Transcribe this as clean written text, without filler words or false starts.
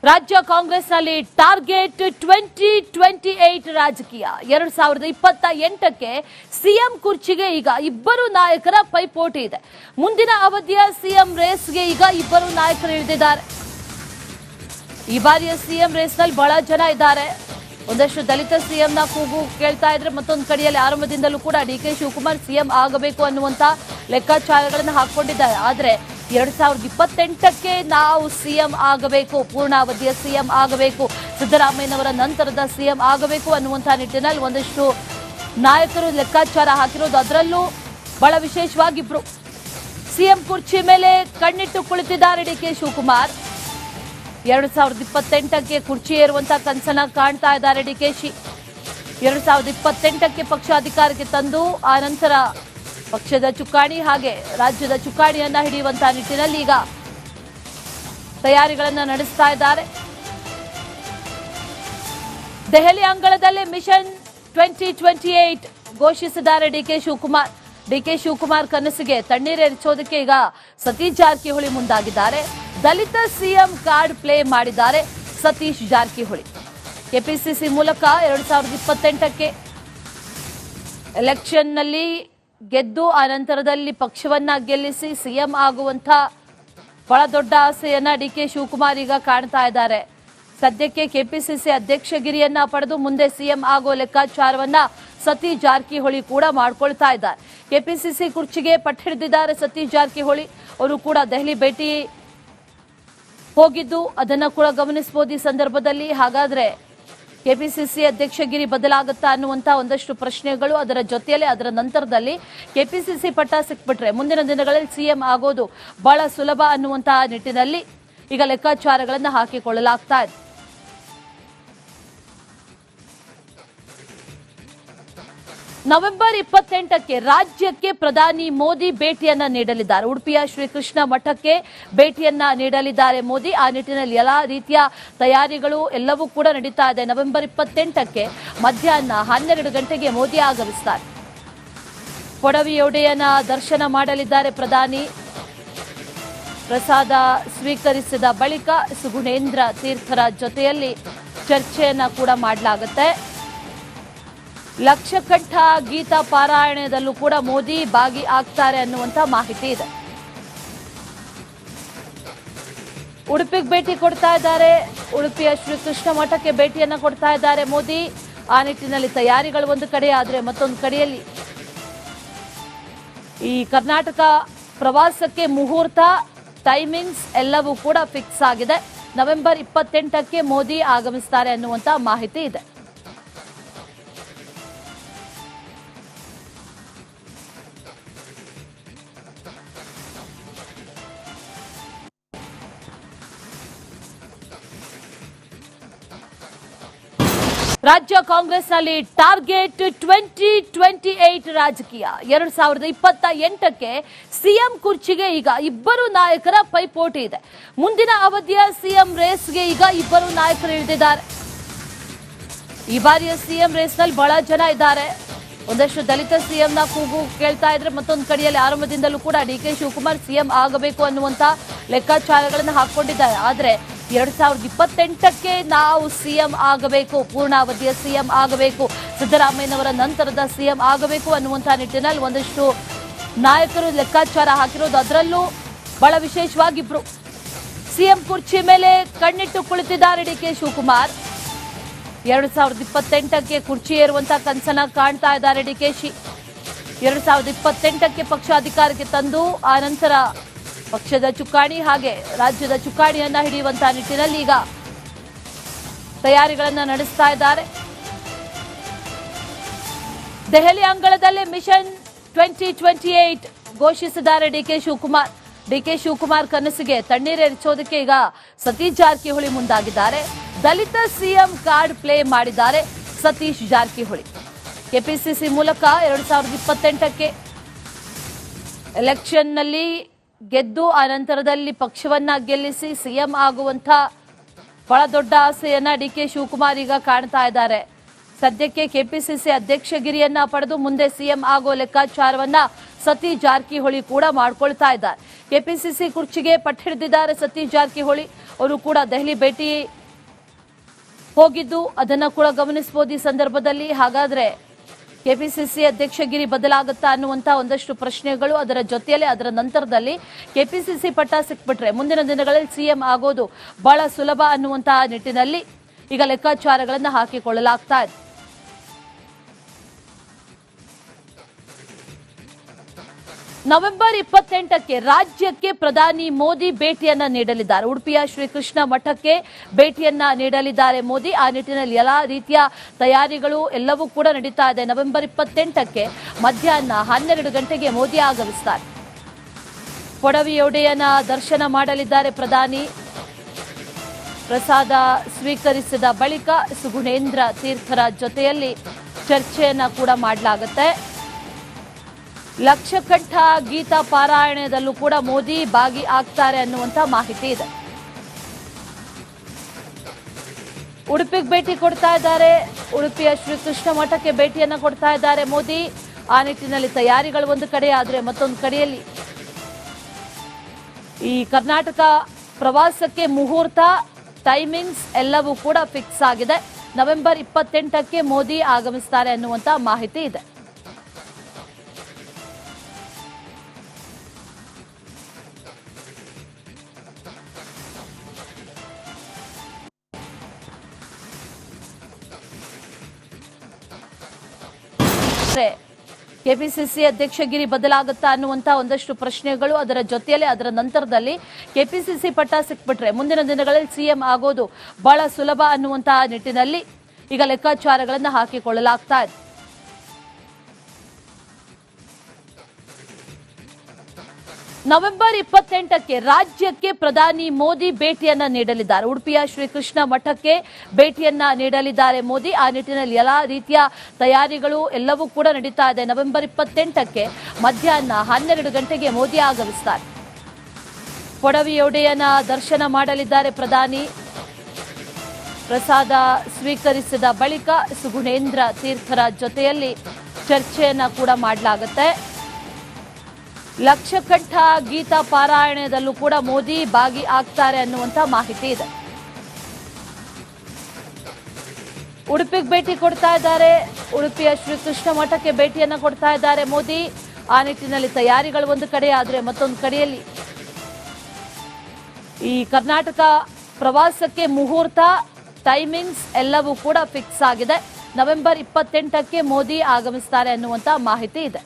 ರಾಜ್ಯ ಕಾಂಗ್ರೆಸ್ನಲ್ಲಿ ಟಾರ್ಗೆಟ್ 2028 ರಾಜಕೀಯ 2028ಕ್ಕೆ ಸಿಎಂ ಕುರ್ಚಿಗೆ ಈಗ ಇಬ್ಬರು ನಾಯಕರ ಪೈಪೋಟಿ ಇದೆ. ಮುಂದಿನ ಅವಧಿಯ ಸಿಎಂ ರೇಸ್ಗೆ ಈಗ ಇಬ್ಬರು ನಾಯಕರು ಇಳಿದಿದ್ದಾರೆ. ಈ ಬಾರಿಯ ಸಿಎಂ ರೇಸ್ನಲ್ಲಿ ಬಹಳ ಜನ ಇದ್ದಾರೆ. ಒಂದಷ್ಟು ದಲಿತ ಸಿಎಂನ ಕೂಗು ಕೇಳ್ತಾ ಇದ್ರೆ, ಮತ್ತೊಂದು ಕಡೆಯಲ್ಲಿ ಆರಂಭದಿಂದಲೂ ಕೂಡ ಡಿಕೆ ಶಿವಕುಮಾರ್ ಸಿಎಂ ಆಗಬೇಕು ಅನ್ನುವಂತ ಲೆಕ್ಕಾಚಾರಗಳನ್ನು ಹಾಕೊಂಡಿದ್ದಾರೆ. ಆದರೆ 2028ಕ್ಕೆ ನಾವು ಸಿಎಂ ಆಗಬೇಕು, ಪೂರ್ಣಾವಧಿಯ ಸಿಎಂ ಆಗಬೇಕು, ಸಿದ್ದರಾಮಯ್ಯನವರ ನಂತರದ ಸಿಎಂ ಆಗಬೇಕು ಅನ್ನುವಂಥ ನಿಟ್ಟಿನಲ್ಲಿ ಒಂದಷ್ಟು ನಾಯಕರು ಲೆಕ್ಕಾಚಾರ ಹಾಕಿರೋದು. ಅದರಲ್ಲೂ ಬಹಳ ವಿಶೇಷವಾಗಿ ಇಬ್ರು ಸಿಎಂ ಕುರ್ಚಿ ಮೇಲೆ ಕಣ್ಣಿಟ್ಟು ಕುಳಿತಿದ್ದಾರೆ ಡಿಕೆ ಶಿವಕುಮಾರ್. 2028ಕ್ಕೆ ಕುರ್ಚಿ ಏರುವಂತ ಕನಸನ್ನ ಕಾಣ್ತಾ ಇದ್ದಾರೆ ಡಿಕೆಶಿ. 2028ಕ್ಕೆ ಪಕ್ಷ ಅಧಿಕಾರಕ್ಕೆ ತಂದು ಆ ನಂತರ ಪಕ್ಷದ ಚುಕ್ಕಾಣಿ ಹಾಗೆ ರಾಜ್ಯದ ಚುಕ್ಕಾಣಿಯನ್ನ ಹಿಡಿಯುವಂತಹ ನಿಟ್ಟಿನಲ್ಲಿ ಈಗ ತಯಾರಿಗಳನ್ನ ನಡೆಸ್ತಾ ಇದ್ದಾರೆ. ದೆಹಲಿ ಅಂಗಳದಲ್ಲೇ ಮಿಷನ್ 2028 ಘೋಷಿಸಿದ್ದಾರೆ ಡಿಕೆ ಶಿವಕುಮಾರ್. ಡಿಕೆ ಶಿವಕುಮಾರ್ ಕನಸಿಗೆ ತಣ್ಣೀರೆರಚೋದಕ್ಕೆ ಈಗ ಸತೀಶ್ ಜಾರಕಿಹೊಳಿ ಮುಂದಾಗಿದ್ದಾರೆ. ದಲಿತ ಸಿಎಂ ಕಾರ್ಡ್ ಪ್ಲೇ ಮಾಡಿದ್ದಾರೆ ಸತೀಶ್ ಜಾರಕಿಹೊಳಿ. ಕೆಪಿಸಿಸಿ ಮೂಲಕ 2028ಕ್ಕೆ ಎಲೆಕ್ಷನ್ನಲ್ಲಿ ಗೆದ್ದು ಆ ನಂತರದಲ್ಲಿ ಪಕ್ಷವನ್ನ ಗೆಲ್ಲಿಸಿ ಸಿಎಂ ಆಗುವಂತ ಬಹಳ ದೊಡ್ಡ ಆಸೆಯನ್ನ ಡಿಕೆ ಶಿವಕುಮಾರ್ ಈಗ ಕಾಣ್ತಾ ಇದ್ದಾರೆ. ಸದ್ಯಕ್ಕೆ ಕೆಪಿಸಿಸಿ ಅಧ್ಯಕ್ಷಗಿರಿಯನ್ನ ಪಡೆದು ಮುಂದೆ ಸಿಎಂ ಆಗೋ ಲೆಕ್ಕಾಚಾರವನ್ನ ಸತೀಶ್ ಜಾರಕಿಹೊಳಿ ಕೂಡ ಮಾಡ್ಕೊಳ್ತಾ ಇದ್ದಾರೆ. ಕೆಪಿಸಿಸಿ ಕುರ್ಚಿಗೆ ಪಟ್ಟು ಹಿಡಿದಿದ್ದಾರೆ ಸತೀಶ್ ಜಾರಕಿಹೊಳಿ. ಅವರು ಕೂಡ ದೆಹಲಿ ಭೇಟಿ ಹೋಗಿದ್ದು ಅದನ್ನ ಕೂಡ ಗಮನಿಸಬಹುದು ಈ ಸಂದರ್ಭದಲ್ಲಿ. ಹಾಗಾದ್ರೆ ಕೆಪಿಸಿಸಿ ಅಧ್ಯಕ್ಷಗಿರಿ ಬದಲಾಗುತ್ತಾ ಅನ್ನುವಂತ ಒಂದಷ್ಟು ಪ್ರಶ್ನೆಗಳು, ಅದರ ಜೊತೆಯಲ್ಲೇ ಅದರ ನಂತರದಲ್ಲಿ ಕೆಪಿಸಿಸಿ ಪಟ್ಟ ಸಿಕ್ಬಿಟ್ರೆ ಮುಂದಿನ ದಿನಗಳಲ್ಲಿ ಸಿಎಂ ಆಗೋದು ಬಹಳ ಸುಲಭ ಅನ್ನುವಂತಹ ನಿಟ್ಟಿನಲ್ಲಿ ಈಗ ಲೆಕ್ಕಾಚಾರಗಳನ್ನು ಹಾಕಿಕೊಳ್ಳಲಾಗ್ತಾ ಇದೆ. ನವೆಂಬರ್ 28ಕ್ಕೆ ರಾಜ್ಯಕ್ಕೆ ಪ್ರಧಾನಿ ಮೋದಿ ಭೇಟಿಯನ್ನ ನೀಡಲಿದ್ದಾರೆ. ಉಡುಪಿಯ ಶ್ರೀಕೃಷ್ಣ ಮಠಕ್ಕೆ ಭೇಟಿಯನ್ನ ನೀಡಲಿದ್ದಾರೆ ಮೋದಿ. ಆ ನಿಟ್ಟಿನಲ್ಲಿ ಎಲ್ಲಾ ರೀತಿಯ ತಯಾರಿಗಳು ಎಲ್ಲವೂ ಕೂಡ ನಡೀತಾ ಇದೆ. ನವೆಂಬರ್ 28ಕ್ಕೆ ಮಧ್ಯಾಹ್ನ 12 ಗಂಟೆಗೆ ಮೋದಿ ಆಗಮಿಸುತ್ತಾರೆ. ಕೊಡವಿಯೊಡೆಯನ ದರ್ಶನ ಮಾಡಲಿದ್ದಾರೆ ಪ್ರಧಾನಿ. ಪ್ರಸಾದ ಸ್ವೀಕರಿಸಿದ ಬಳಿಕ ಸುಗುಣೇಂದ್ರ ತೀರ್ಥರ ಜೊತೆಯಲ್ಲಿ ಚರ್ಚೆಯನ್ನ ಕೂಡ ಮಾಡಲಾಗುತ್ತೆ. ಲಕ್ಷಕಂಠ ಗೀತಾ ಪಾರಾಯಣದಲ್ಲೂ ಕೂಡ ಮೋದಿ ಭಾಗಿಯಾಗ್ತಾರೆ ಅನ್ನುವಂತ ಮಾಹಿತಿ ಇದೆ. ಉಡುಪಿಗೆ ಭೇಟಿ ಕೊಡ್ತಾ ಇದ್ದಾರೆ. ಉಡುಪಿಯ ಶ್ರೀಕೃಷ್ಣ ಮಠಕ್ಕೆ ಭೇಟಿಯನ್ನ ಕೊಡ್ತಾ ಇದ್ದಾರೆ ಮೋದಿ. ಆ ನಿಟ್ಟಿನಲ್ಲಿ ತಯಾರಿಗಳು ಒಂದು ಕಡೆ ಆದರೆ ಮತ್ತೊಂದು ಕಡೆಯಲ್ಲಿ ಈ ಕರ್ನಾಟಕ ಪ್ರವಾಸಕ್ಕೆ ಮುಹೂರ್ತ ಟೈಮಿಂಗ್ಸ್ ಎಲ್ಲವೂ ಕೂಡ ಫಿಕ್ಸ್ ಆಗಿದೆ. ನವೆಂಬರ್ 28ಕ್ಕೆ ಮೋದಿ ಆಗಮಿಸ್ತಾರೆ ಅನ್ನುವಂತ ಮಾಹಿತಿ ಇದೆ. ರಾಜ್ಯ ಕಾಂಗ್ರೆಸ್ನಲ್ಲಿ ಟಾರ್ಗೆಟ್ 2028 ರಾಜಕೀಯ 2028ಕ್ಕೆ ಸಿಎಂ ಕುರ್ಚಿಗೆ ಈಗ ಇಬ್ಬರು ನಾಯಕರ ಪೈಪೋಟಿ ಇದೆ. ಮುಂದಿನ ಅವಧಿಯ ಸಿಎಂ ರೇಸ್ಗೆ ಈಗ ಇಬ್ಬರು ನಾಯಕರು ಇಳಿದಿದ್ದಾರೆ. ಈ ಬಾರಿಯ ಸಿಎಂ ರೇಸ್ನಲ್ಲಿ ಬಹಳ ಜನ ಇದ್ದಾರೆ. ಒಂದಷ್ಟು ದಲಿತ ಸಿಎಂನ ಕೂಗು ಕೇಳ್ತಾ ಇದ್ರೆ, ಮತ್ತೊಂದು ಕಡೆಯಲ್ಲಿ ಆರಂಭದಿಂದಲೂ ಕೂಡ ಡಿಕೆ ಶಿವಕುಮಾರ್ ಸಿಎಂ ಆಗಬೇಕು ಅನ್ನುವಂತ ಲೆಕ್ಕಾಚಾರಗಳನ್ನು ಹಾಕೊಂಡಿದ್ದಾರೆ. ಆದರೆ 2028ಕ್ಕೆ ನಾವು ಸಿಎಂ ಆಗಬೇಕು, ಪೂರ್ಣಾವಧಿಯ ಸಿಎಂ ಆಗಬೇಕು, ಸಿದ್ದರಾಮಯ್ಯನವರ ನಂತರದ ಸಿಎಂ ಆಗಬೇಕು ಅನ್ನುವಂಥ ನಿಟ್ಟಿನಲ್ಲಿ ಒಂದಷ್ಟು ನಾಯಕರು ಲೆಕ್ಕಾಚಾರ ಹಾಕಿರೋದು. ಅದರಲ್ಲೂ ಬಹಳ ವಿಶೇಷವಾಗಿ ಇಬ್ರು ಸಿಎಂ ಕುರ್ಚಿ ಮೇಲೆ ಕಣ್ಣಿಟ್ಟು ಕುಳಿತಿದ್ದಾರೆ ಡಿಕೆ ಶಿವಕುಮಾರ್. 2028ಕ್ಕೆ ಕುರ್ಚಿ ಏರುವಂತ ಕನಸನ್ನ ಕಾಣ್ತಾ ಇದ್ದಾರೆ ಡಿಕೆಶಿ. 2028ಕ್ಕೆ ಪಕ್ಷ ಅಧಿಕಾರಕ್ಕೆ ತಂದು ಆ ನಂತರ ಪಕ್ಷದ ಚುಕ್ಕಾಣಿ ಹಾಗೆ ರಾಜ್ಯದ ಚುಕ್ಕಾಣಿಯನ್ನ ಹಿಡಿಯುವಂತಹ ನಿಟ್ಟಿನಲ್ಲಿ ಈಗ ತಯಾರಿಗಳನ್ನ ನಡೆಸ್ತಾ ಇದ್ದಾರೆ. ದೆಹಲಿ ಅಂಗಳದಲ್ಲೇ ಮಿಷನ್ 2028 ಘೋಷಿಸಿದ್ದಾರೆ ಡಿಕೆ ಶಿವಕುಮಾರ್. ಡಿಕೆ ಶಿವಕುಮಾರ್ ಕನಸಿಗೆ ತಣ್ಣೀರೆರಚೋದಕ್ಕೆ ಈಗ ಸತೀಶ್ ಜಾರಕಿಹೊಳಿ ಮುಂದಾಗಿದ್ದಾರೆ. ದಲಿತ ಸಿಎಂ ಕಾರ್ಡ್ ಪ್ಲೇ ಮಾಡಿದ್ದಾರೆ ಸತೀಶ್ ಜಾರಕಿಹೊಳಿ. ಕೆಪಿಸಿಸಿ ಮೂಲಕ 2028ಕ್ಕೆ ಎಲೆಕ್ಷನ್ನಲ್ಲಿ ಗೆದ್ದು ಆ ನಂತರದಲ್ಲಿ ಪಕ್ಷವನ್ನ ಗೆಲ್ಲಿಸಿ ಸಿಎಂ ಆಗುವಂತ ಬಹಳ ದೊಡ್ಡ ಆಸೆಯನ್ನ ಡಿಕೆ ಶಿವಕುಮಾರ್ ಈಗ ಕಾಣ್ತಾ ಇದ್ದಾರೆ. ಸದ್ಯಕ್ಕೆ ಕೆಪಿಸಿಸಿ ಅಧ್ಯಕ್ಷಗಿರಿಯನ್ನ ಪಡೆದು ಮುಂದೆ ಸಿಎಂ ಆಗೋ ಲೆಕ್ಕಾಚಾರವನ್ನ ಸತೀಶ್ ಜಾರಕಿಹೊಳಿ ಕೂಡ ಮಾಡ್ಕೊಳ್ತಾ ಇದ್ದಾರೆ. ಕೆಪಿಸಿಸಿ ಕುರ್ಚಿಗೆ ಪಟ್ಟು ಹಿಡಿದಿದ್ದಾರೆ ಸತೀಶ್ ಜಾರಕಿಹೊಳಿ. ಅವರು ಕೂಡ ದೆಹಲಿ ಭೇಟಿ ಹೋಗಿದ್ದು ಅದನ್ನ ಕೂಡ ಗಮನಿಸಬಹುದು ಈ ಸಂದರ್ಭದಲ್ಲಿ. ಹಾಗಾದ್ರೆ ಕೆಪಿಸಿಸಿ ಅಧ್ಯಕ್ಷಗಿರಿ ಬದಲಾಗುತ್ತಾ ಅನ್ನುವಂತ ಒಂದಷ್ಟು ಪ್ರಶ್ನೆಗಳು, ಅದರ ಜೊತೆಯಲ್ಲೇ ಅದರ ನಂತರದಲ್ಲಿ ಕೆಪಿಸಿಸಿ ಪಟ್ಟ ಸಿಕ್ಬಿಟ್ರೆ ಮುಂದಿನ ದಿನಗಳಲ್ಲಿ ಸಿಎಂ ಆಗೋದು ಬಹಳ ಸುಲಭ ಅನ್ನುವಂತಹ ನಿಟ್ಟಿನಲ್ಲಿ ಈಗ ಲೆಕ್ಕಾಚಾರಗಳನ್ನು ಹಾಕಿಕೊಳ್ಳಲಾಗ್ತಾ ಇದೆ. ನವೆಂಬರ್ 28ಕ್ಕೆ ರಾಜ್ಯಕ್ಕೆ ಪ್ರಧಾನಿ ಮೋದಿ ಭೇಟಿಯನ್ನ ನೀಡಲಿದ್ದಾರೆ. ಉಡುಪಿಯ ಶ್ರೀಕೃಷ್ಣ ಮಠಕ್ಕೆ ಭೇಟಿಯನ್ನ ನೀಡಲಿದ್ದಾರೆ ಮೋದಿ. ಆ ನಿಟ್ಟಿನಲ್ಲಿ ಎಲ್ಲಾ ರೀತಿಯ ತಯಾರಿಗಳು ಎಲ್ಲವೂ ಕೂಡ ನಡೀತಾ ಇದೆ. ನವೆಂಬರ್ 28ಕ್ಕೆ ಮಧ್ಯಾಹ್ನ 12 ಗಂಟೆಗೆ ಮೋದಿ ಆಗಮಿಸುತ್ತಾರೆ. ಕೊಡವಿಯೊಡೆಯನ ದರ್ಶನ ಮಾಡಲಿದ್ದಾರೆ ಪ್ರಧಾನಿ. ಪ್ರಸಾದ ಸ್ವೀಕರಿಸಿದ ಬಳಿಕ ಸುಗುಣೇಂದ್ರ ತೀರ್ಥರ ಜೊತೆಯಲ್ಲಿ ಚರ್ಚೆಯನ್ನ ಕೂಡ ಮಾಡಲಾಗುತ್ತೆ. ಲಕ್ಷಕಂಠ ಗೀತಾ ಪಾರಾಯಣದಲ್ಲೂ ಕೂಡ ಮೋದಿ ಭಾಗಿಯಾಗ್ತಾರೆ ಅನ್ನುವಂತ ಮಾಹಿತಿ ಇದೆ. ಉಡುಪಿಗೆ ಭೇಟಿ ಕೊಡ್ತಾ ಇದ್ದಾರೆ. ಉಡುಪಿಯ ಶ್ರೀಕೃಷ್ಣ ಮಠಕ್ಕೆ ಭೇಟಿಯನ್ನ ಕೊಡ್ತಾ ಇದ್ದಾರೆ ಮೋದಿ. ಆ ನಿಟ್ಟಿನಲ್ಲಿ ತಯಾರಿಗಳು ಒಂದು ಕಡೆ ಆದರೆ ಮತ್ತೊಂದು ಕಡೆಯಲ್ಲಿ ಈ ಕರ್ನಾಟಕ ಪ್ರವಾಸಕ್ಕೆ ಮುಹೂರ್ತ, ಟೈಮಿಂಗ್ಸ್ ಎಲ್ಲವೂ ಕೂಡ ಫಿಕ್ಸ್ ಆಗಿದೆ. ನವೆಂಬರ್ 28ಕ್ಕೆ ಮೋದಿ ಆಗಮಿಸ್ತಾರೆ ಅನ್ನುವಂತ ಮಾಹಿತಿ ಇದೆ. ಕೆಪಿಸಿಸಿ ಅಧ್ಯಕ್ಷಗಿರಿ ಬದಲಾಗುತ್ತಾ ಅನ್ನುವಂತ ಒಂದಷ್ಟು ಪ್ರಶ್ನೆಗಳು, ಅದರ ಜೊತೆಯಲ್ಲೇ ಅದರ ನಂತರದಲ್ಲಿ ಕೆಪಿಸಿಸಿ ಪಟ್ಟ ಸಿಕ್ಬಿಟ್ರೆ ಮುಂದಿನ ದಿನಗಳಲ್ಲಿ ಸಿಎಂ ಆಗೋದು ಬಹಳ ಸುಲಭ ಅನ್ನುವಂತಹ ನಿಟ್ಟಿನಲ್ಲಿ ಈಗ ಲೆಕ್ಕಾಚಾರಗಳನ್ನು ಹಾಕಿಕೊಳ್ಳಲಾಗ್ತಾ ಇದೆ. ನವೆಂಬರ್ 28ಕ್ಕೆ ರಾಜ್ಯಕ್ಕೆ ಪ್ರಧಾನಿ ಮೋದಿ ಭೇಟಿಯನ್ನ ನೀಡಲಿದ್ದಾರೆ. ಉಡುಪಿಯ ಶ್ರೀಕೃಷ್ಣ ಮಠಕ್ಕೆ ಭೇಟಿಯನ್ನ ನೀಡಲಿದ್ದಾರೆ ಮೋದಿ. ಆ ನಿಟ್ಟಿನಲ್ಲಿ ಎಲ್ಲಾ ರೀತಿಯ ತಯಾರಿಗಳು ಎಲ್ಲವೂ ಕೂಡ ನಡೀತಾ ಇದೆ. ನವೆಂಬರ್ 28ಕ್ಕೆ ಮಧ್ಯಾಹ್ನ 12 ಗಂಟೆಗೆ ಮೋದಿ ಆಗಮಿಸುತ್ತಾರೆ. ಕೊಡವಿಯೊಡೆಯನ ದರ್ಶನ ಮಾಡಲಿದ್ದಾರೆ ಪ್ರಧಾನಿ. ಪ್ರಸಾದ ಸ್ವೀಕರಿಸಿದ ಬಳಿಕ ಸುಗುಣೇಂದ್ರ ತೀರ್ಥರ ಜೊತೆಯಲ್ಲಿ ಚರ್ಚೆಯನ್ನ ಕೂಡ ಮಾಡಲಾಗುತ್ತೆ. ಲಕ್ಷಕಂಠ ಗೀತಾ ಪಾರಾಯಣದಲ್ಲೂ ಕೂಡ ಮೋದಿ ಭಾಗಿಯಾಗ್ತಾರೆ ಅನ್ನುವಂತ ಮಾಹಿತಿ ಇದೆ. ಉಡುಪಿಗೆ ಭೇಟಿ ಕೊಡ್ತಾ ಇದ್ದಾರೆ. ಉಡುಪಿಯ ಶ್ರೀಕೃಷ್ಣ ಮಠಕ್ಕೆ ಭೇಟಿಯನ್ನ ಕೊಡ್ತಾ ಇದ್ದಾರೆ ಮೋದಿ. ಆ ನಿಟ್ಟಿನಲ್ಲಿ ತಯಾರಿಗಳು ಒಂದು ಕಡೆ ಆದರೆ ಮತ್ತೊಂದು ಕಡೆಯಲ್ಲಿ ಈ ಕರ್ನಾಟಕ ಪ್ರವಾಸಕ್ಕೆ ಮುಹೂರ್ತ, ಟೈಮಿಂಗ್ಸ್ ಎಲ್ಲವೂ ಕೂಡ ಫಿಕ್ಸ್ ಆಗಿದೆ. ನವೆಂಬರ್ 28ಕ್ಕೆ ಮೋದಿ ಆಗಮಿಸುತ್ತಾರೆ ಅನ್ನುವಂತ ಮಾಹಿತಿ ಇದೆ.